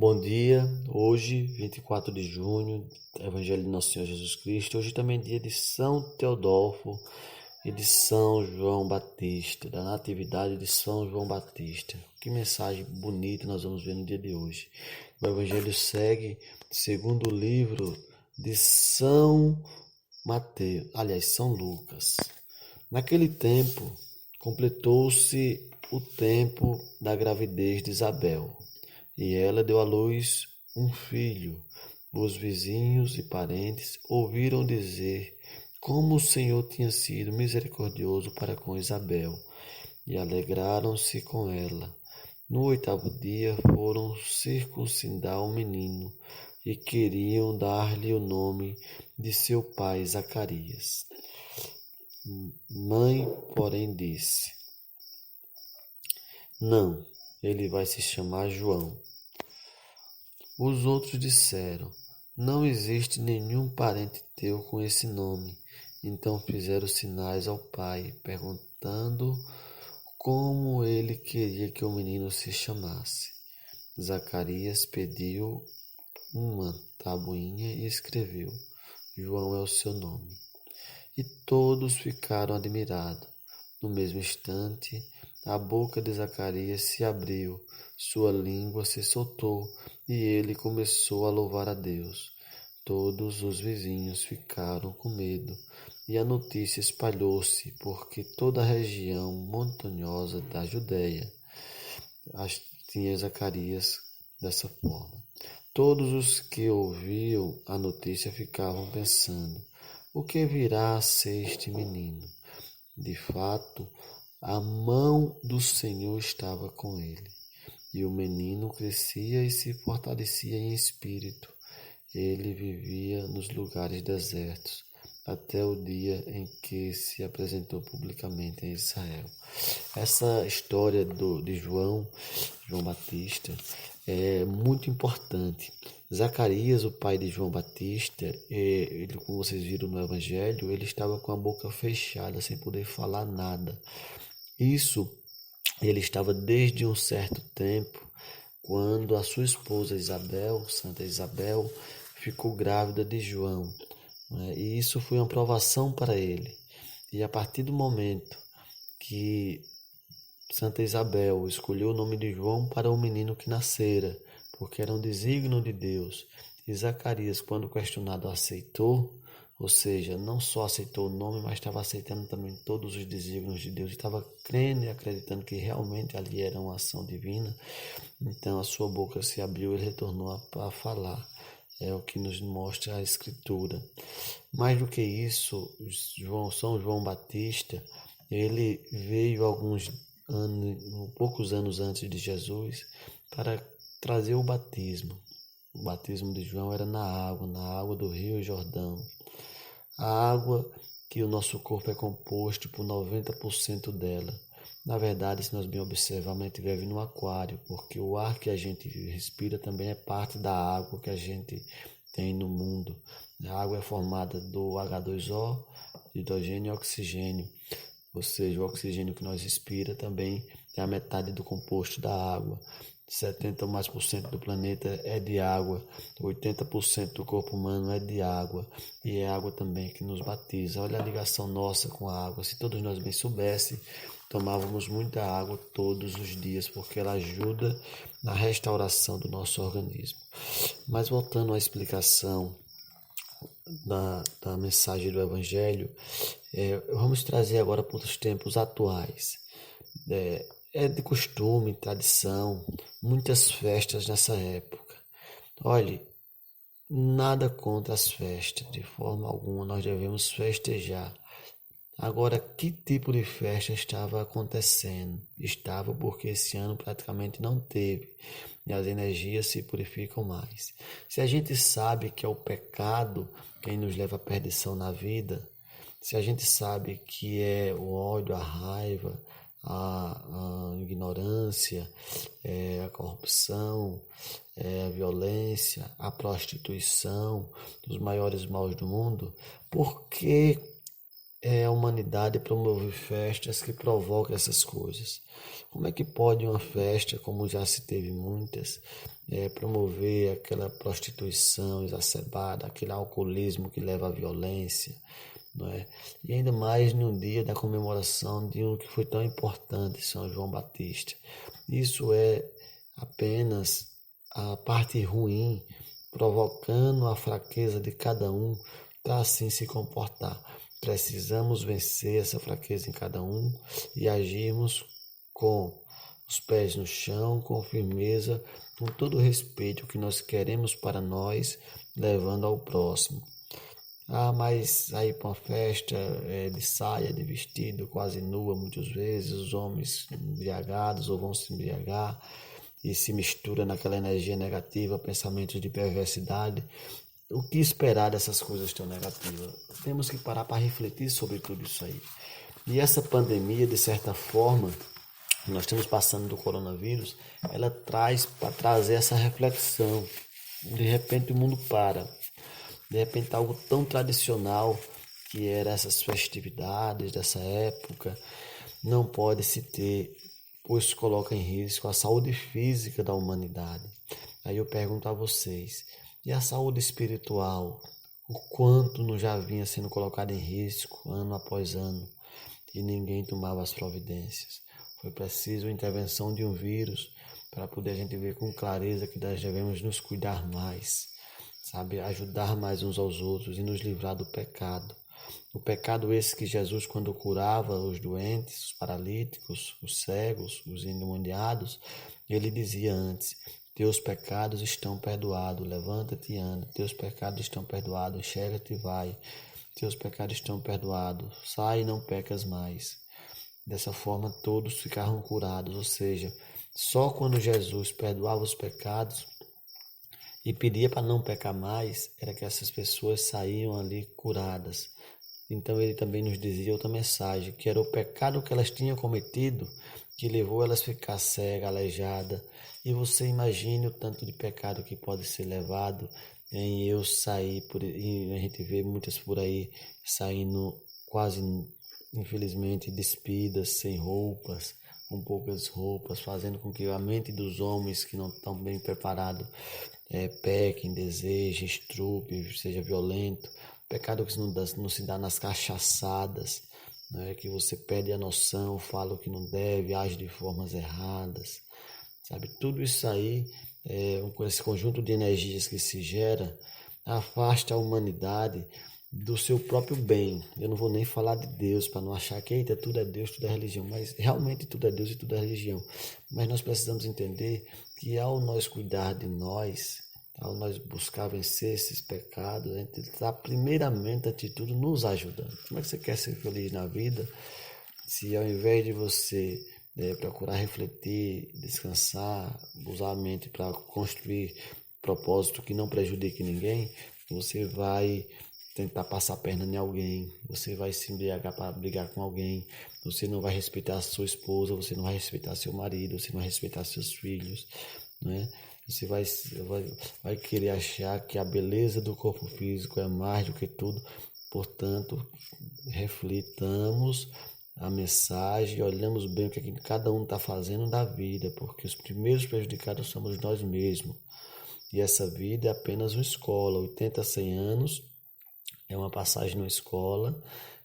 Bom dia, hoje, 24 de junho, Evangelho de Nosso Senhor Jesus Cristo. Hoje também é dia de São Teodolfo e de São João Batista, da Natividade de São João Batista. Que mensagem bonita nós vamos ver no dia de hoje. O Evangelho segue segundo o livro de São Mateus, São Lucas. Naquele tempo, completou-se o tempo da gravidez de Isabel. E ela deu à luz um filho. Os vizinhos e parentes ouviram dizer como o Senhor tinha sido misericordioso para com Isabel, e alegraram-se com ela. No 8º dia foram circuncidar o menino, e queriam dar-lhe o nome de seu pai Zacarias. Mãe, porém, disse: Não, ele vai se chamar João. Os outros disseram: Não existe nenhum parente teu com esse nome. Então fizeram sinais ao pai, perguntando como ele queria que o menino se chamasse. Zacarias pediu uma tabuinha e escreveu: João é o seu nome. E todos ficaram admirados. No mesmo instante, a boca de Zacarias se abriu, sua língua se soltou e ele começou a louvar a Deus. Todos os vizinhos ficaram com medo e a notícia espalhou-se porque toda a região montanhosa da Judéia tinha Zacarias dessa forma. Todos os que ouviam a notícia ficavam pensando: o que virá a ser este menino? De fato, a mão do Senhor estava com ele, e o menino crescia e se fortalecia em espírito. Ele vivia nos lugares desertos, até o dia em que se apresentou publicamente em Israel. Essa história de João Batista, é muito importante. Zacarias, o pai de João Batista, ele, como vocês viram no Evangelho, ele estava com a boca fechada, sem poder falar nada. Isso, ele estava desde um certo tempo, quando a sua esposa Isabel, Santa Isabel, ficou grávida de João. E isso foi uma provação para ele. E a partir do momento que Santa Isabel escolheu o nome de João para o menino que nascera, porque era um desígnio de Deus, e Zacarias, quando questionado, aceitou, ou seja, não só aceitou o nome, mas estava aceitando também todos os desígnios de Deus, estava crendo e acreditando que realmente ali era uma ação divina. Então a sua boca se abriu e ele retornou a falar. É o que nos mostra a Escritura. Mais do que isso, São João Batista, ele veio poucos anos antes de Jesus, para trazer o batismo. O batismo de João era na água do Rio Jordão. A água que o nosso corpo é composto por 90% dela. Na verdade, se nós bem observarmos, a gente vive num aquário, porque o ar que a gente respira também é parte da água que a gente tem no mundo. A água é formada do H2O, hidrogênio e oxigênio. Ou seja, o oxigênio que nós respira também é a metade do composto da água. 70 ou mais por cento do planeta é de água, 80% do corpo humano é de água, e é água também que nos batiza. Olha a ligação nossa com a água. Se todos nós bem soubéssemos, tomávamos muita água todos os dias, porque ela ajuda na restauração do nosso organismo. Mas voltando à explicação da mensagem do Evangelho, vamos trazer agora para os tempos atuais. É de costume, tradição, muitas festas nessa época. Olhe, nada contra as festas, de forma alguma nós devemos festejar. Agora, que tipo de festa estava acontecendo? Estava porque esse ano praticamente não teve, e as energias se purificam mais. Se a gente sabe que é o pecado quem nos leva à perdição na vida, se a gente sabe que é o ódio, a raiva, a ignorância, a corrupção, a violência, a prostituição, os maiores maus do mundo, por que é a humanidade promover festas que provocam essas coisas. Como é que pode uma festa, como já se teve muitas, promover aquela prostituição exacerbada, aquele alcoolismo que leva à violência, não é? E ainda mais no dia da comemoração de um que foi tão importante, São João Batista. Isso é apenas a parte ruim, provocando a fraqueza de cada um para assim se comportar. Precisamos vencer essa fraqueza em cada um e agirmos com os pés no chão, com firmeza, com todo o respeito que nós queremos para nós, levando ao próximo. Ah, mas aí para uma festa de saia, de vestido, quase nua, muitas vezes, os homens embriagados ou vão se embriagar e se mistura naquela energia negativa, pensamentos de perversidade. O que esperar dessas coisas tão negativas? Temos que parar para refletir sobre tudo isso aí. E essa pandemia, de certa forma, nós estamos passando do coronavírus, ela traz para trazer essa reflexão. De repente o mundo para. De repente algo tão tradicional que era essas festividades dessa época não pode se ter, pois coloca em risco a saúde física da humanidade. Aí eu pergunto a vocês, e a saúde espiritual? O quanto não já vinha sendo colocado em risco ano após ano e ninguém tomava as providências? Foi preciso a intervenção de um vírus para poder a gente ver com clareza que nós devemos nos cuidar mais, sabe, ajudar mais uns aos outros e nos livrar do pecado. O pecado esse que Jesus, quando curava os doentes, os paralíticos, os cegos, os endemoniados, ele dizia antes: teus pecados estão perdoados, levanta-te e anda, teus pecados estão perdoados, enxerga-te e vai, teus pecados estão perdoados, sai e não pecas mais. Dessa forma todos ficaram curados, ou seja, só quando Jesus perdoava os pecados e pedia para não pecar mais, era que essas pessoas saíam ali curadas. Então ele também nos dizia outra mensagem, que era o pecado que elas tinham cometido, que levou elas a ficar cega, aleijada. E você imagine o tanto de pecado que pode ser levado em eu sair, e a gente vê muitas por aí saindo quase, infelizmente, despidas, sem roupas, com poucas roupas, fazendo com que a mente dos homens que não estão bem preparados pequem, desejem, estrupe, seja violento. Pecado que não se dá nas cachaçadas, né? Que você perde a noção, fala o que não deve, age de formas erradas, sabe? Tudo isso aí, com esse conjunto de energias que se gera, afasta a humanidade do seu próprio bem. Eu não vou nem falar de Deus para não achar que eita, tudo é Deus, tudo é religião, mas realmente tudo é Deus e tudo é religião. Mas nós precisamos entender que ao nós cuidar de nós, ao nós buscar vencer esses pecados, a gente está primeiramente, antes de tudo, nos ajudando. Como é que você quer ser feliz na vida se ao invés de você procurar refletir, descansar, usar a mente para construir propósito que não prejudique ninguém, você vai tentar passar a perna em alguém, você vai se embriagar para brigar com alguém, você não vai respeitar a sua esposa, você não vai respeitar seu marido, você não vai respeitar seus filhos, né? Você vai querer achar que a beleza do corpo físico é mais do que tudo. Portanto, reflitamos a mensagem e olhamos bem o que cada um está fazendo da vida, porque os primeiros prejudicados somos nós mesmos. E essa vida é apenas uma escola, 80 a 100 anos é uma passagem numa escola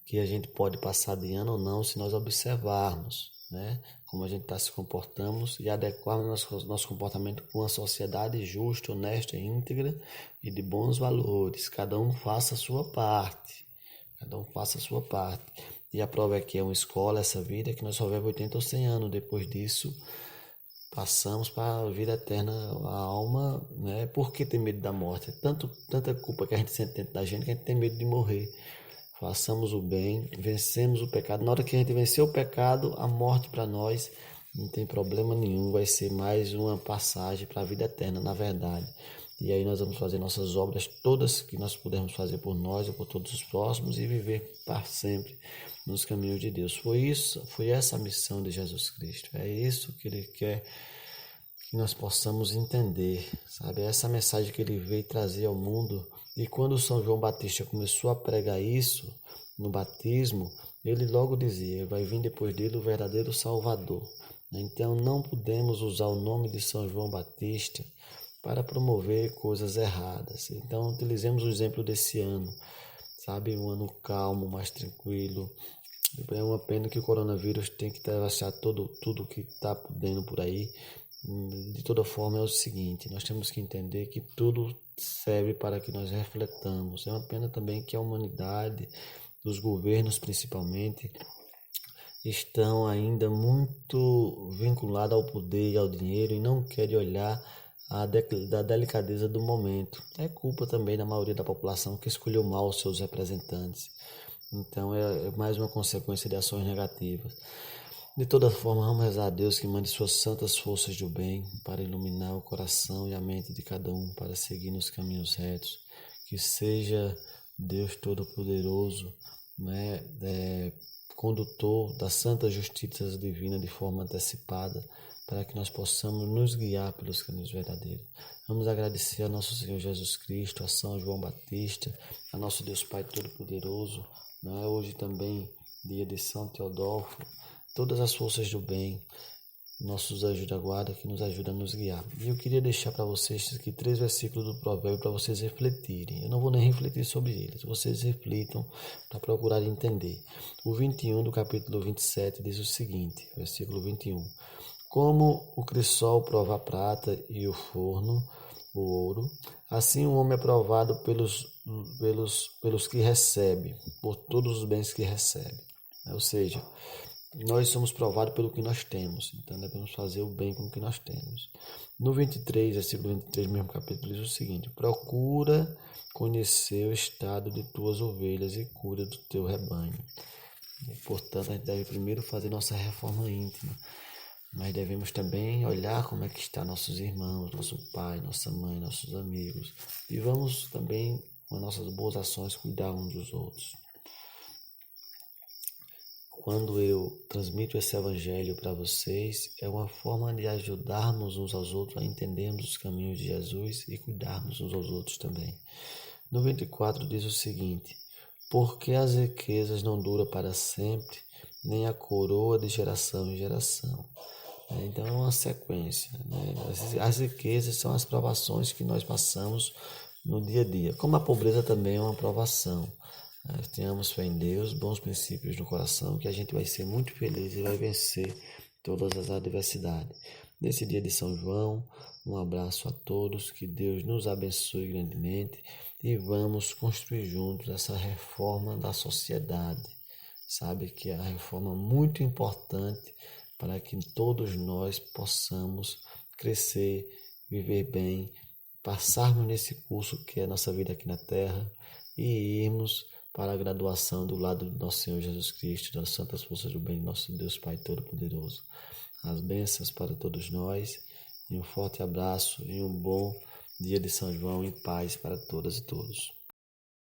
que a gente pode passar de ano ou não se nós observarmos, né? Como a gente está se comportando e adequarmos nosso comportamento com uma sociedade justa, honesta, íntegra e de bons valores. Cada um faça a sua parte. Cada um faça a sua parte. E a prova é que é uma escola, essa vida, que nós só vivemos 80 ou 100 anos. Depois disso, passamos para a vida eterna, a alma, né? Por que ter medo da morte? É tanta culpa que a gente sente dentro da gente que a gente tem medo de morrer. Façamos o bem, vencemos o pecado. Na hora que a gente vencer o pecado, a morte para nós não tem problema nenhum. Vai ser mais uma passagem para a vida eterna, na verdade. E aí nós vamos fazer nossas obras, todas que nós pudermos fazer por nós ou por todos os próximos e viver para sempre nos caminhos de Deus. Foi essa a missão de Jesus Cristo. É isso que Ele quer que nós possamos entender, sabe? Essa mensagem que Ele veio trazer ao mundo. E quando São João Batista começou a pregar isso, no batismo, ele logo dizia: vai vir depois dele o verdadeiro Salvador. Então não podemos usar o nome de São João Batista para promover coisas erradas. Então utilizemos o exemplo desse ano, sabe? Um ano calmo, mais tranquilo. É uma pena que o coronavírus tem que devastar tudo que está podendo por aí. De toda forma, é o seguinte: nós temos que entender que tudo serve para que nós refletamos. É uma pena também que a humanidade, os governos principalmente, estão ainda muito vinculados ao poder e ao dinheiro e não querem olhar da delicadeza do momento. É culpa também da maioria da população que escolheu mal os seus representantes. Então é mais uma consequência de ações negativas. De toda forma, vamos rezar a Deus que mande suas santas forças do bem para iluminar o coração e a mente de cada um para seguir nos caminhos retos. Que seja Deus Todo-Poderoso, né, condutor da santa justiça divina de forma antecipada, para que nós possamos nos guiar pelos caminhos verdadeiros. Vamos agradecer a nosso Senhor Jesus Cristo, a São João Batista, a nosso Deus Pai Todo-Poderoso, né? Hoje também, dia de São Teodoro, todas as forças do bem, nossos anjos da guarda que nos ajudam a nos guiar. E eu queria deixar para vocês aqui 3 versículos do provérbio para vocês refletirem. Eu não vou nem refletir sobre eles, vocês reflitam para procurar entender. O 21 do capítulo 27 diz o seguinte, versículo 21. Como o crisol prova a prata e o forno, o ouro, assim o homem é provado pelos que recebe, por todos os bens que recebe. Ou seja, nós somos provados pelo que nós temos, então devemos fazer o bem com o que nós temos. No 23, versículo 23, mesmo capítulo, diz o seguinte: procura conhecer o estado de tuas ovelhas e cuida do teu rebanho. Portanto, a gente deve primeiro fazer nossa reforma íntima, mas devemos também olhar como é que estão nossos irmãos, nosso pai, nossa mãe, nossos amigos, e vamos também, com as nossas boas ações, cuidar uns dos outros. Quando eu transmito esse evangelho para vocês, é uma forma de ajudarmos uns aos outros a entendermos os caminhos de Jesus e cuidarmos uns aos outros também. No 24 diz o seguinte: porque as riquezas não duram para sempre, nem a coroa de geração em geração. Então é uma sequência, né? As riquezas são as provações que nós passamos no dia a dia, como a pobreza também é uma provação. Tenhamos fé em Deus, bons princípios no coração, que a gente vai ser muito feliz e vai vencer todas as adversidades. Nesse dia de São João, um abraço a todos, que Deus nos abençoe grandemente e vamos construir juntos essa reforma da sociedade. Sabe que é uma reforma muito importante para que todos nós possamos crescer, viver bem, passarmos nesse curso que é a nossa vida aqui na Terra e irmos para a graduação do lado de nosso Senhor Jesus Cristo, das santas forças do bem de nosso Deus Pai Todo-Poderoso. As bênçãos para todos nós e um forte abraço e um bom dia de São João em paz para todas e todos.